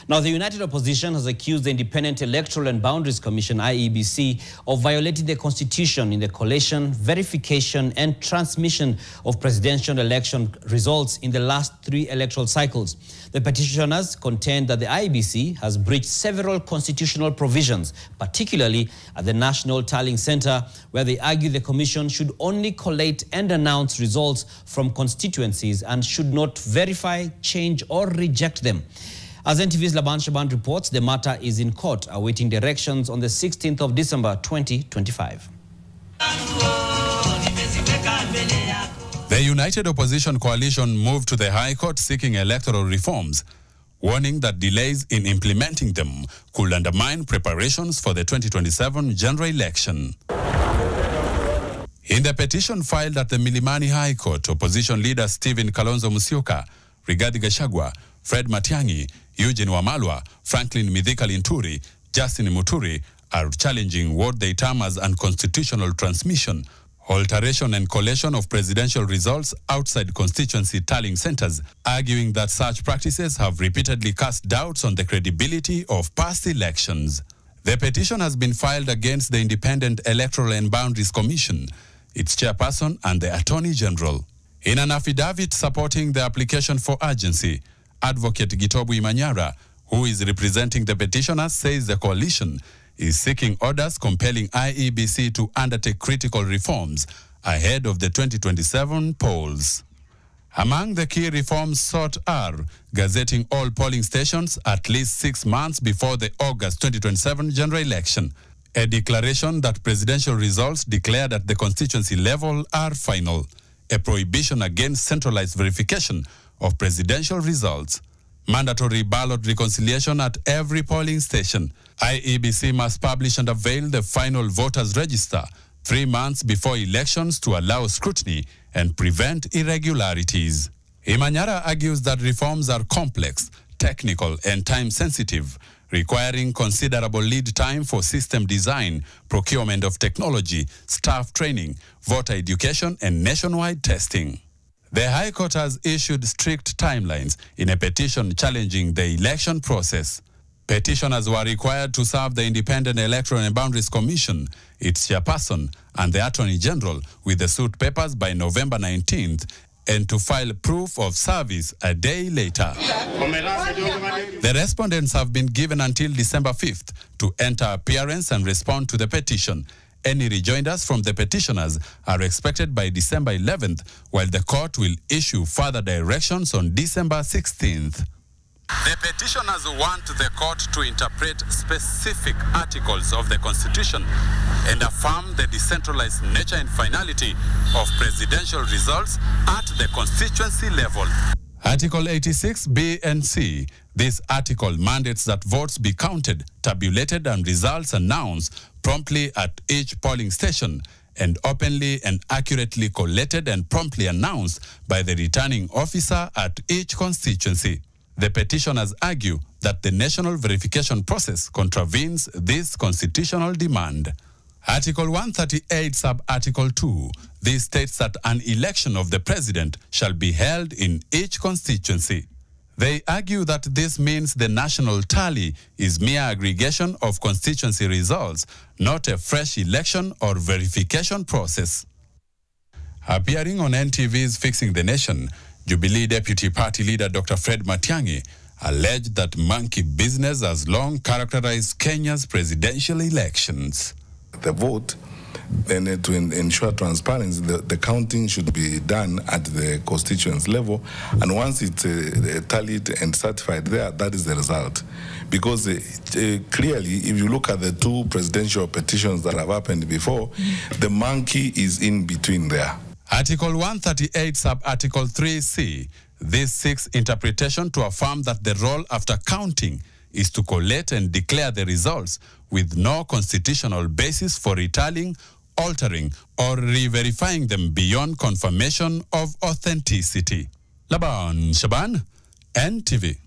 Now, the United Opposition has accused the Independent Electoral and Boundaries Commission, IEBC, of violating the Constitution in the collation, verification and transmission of presidential election results in the last 3 electoral cycles. The petitioners contend that the IEBC has breached several constitutional provisions, particularly at the National Tallying Center, where they argue the commission should only collate and announce results from constituencies and should not verify, change or reject them. As NTV's Laban Shaban reports, the matter is in court, awaiting directions on the 16th of December 2025. The United Opposition Coalition moved to the High Court seeking electoral reforms, warning that delays in implementing them could undermine preparations for the 2027 general election. In the petition filed at the Milimani High Court, opposition leaders Stephen Kalonzo Musyoka, Rigathi Gachagua, Fred Matiang'i, Eugene Wamalwa, Franklin Mithika Linturi, Justin Muturi are challenging what they term as unconstitutional transmission, alteration and collation of presidential results outside constituency tallying centers, arguing that such practices have repeatedly cast doubts on the credibility of past elections. The petition has been filed against the Independent Electoral and Boundaries Commission, its chairperson and the Attorney General. In an affidavit supporting the application for urgency, Advocate Gitobu Imanyara, who is representing the petitioners, says the coalition is seeking orders compelling IEBC to undertake critical reforms ahead of the 2027 polls. Among the key reforms sought are gazetting all polling stations at least 6 months before the August 2027 general election, a declaration that presidential results declared at the constituency level are final, a prohibition against centralized verification of presidential results, mandatory ballot reconciliation at every polling station. IEBC must publish and unveil the final voters' register 3 months before elections to allow scrutiny and prevent irregularities. Imanyara argues that reforms are complex, technical and time-sensitive, requiring considerable lead time for system design, procurement of technology, staff training, voter education and nationwide testing. The High Court has issued strict timelines in a petition challenging the election process. Petitioners were required to serve the Independent Electoral and Boundaries Commission, its chairperson, and the Attorney General with the suit papers by November 19th and to file proof of service a day later. The respondents have been given until December 5th to enter appearance and respond to the petition. Any rejoinders from the petitioners are expected by December 11th, while the court will issue further directions on December 16th. The petitioners want the court to interpret specific articles of the Constitution and affirm the decentralized nature and finality of presidential results at the constituency level. Article 86 B and C. This article mandates that votes be counted, tabulated and results announced promptly at each polling station and openly and accurately collated and promptly announced by the returning officer at each constituency. The petitioners argue that the national verification process contravenes this constitutional demand. Article 138 sub-article 2, this states that an election of the president shall be held in each constituency. They argue that this means the national tally is mere aggregation of constituency results, not a fresh election or verification process. Appearing on NTV's Fixing the Nation, Jubilee Deputy Party Leader Dr. Fred Matiang'i alleged that monkey business has long characterized Kenya's presidential elections. The vote, and to ensure transparency, the counting should be done at the constituents level, and once it's tallied and certified there, that is the result. Because clearly, if you look at the 2 presidential petitions that have happened before, the monkey is in between there. Article 138 sub-article 3C, this seeks interpretation to affirm that the role after counting is to collate and declare the results with no constitutional basis for retallying, altering or re-verifying them beyond confirmation of authenticity. Laban Shaban, NTV.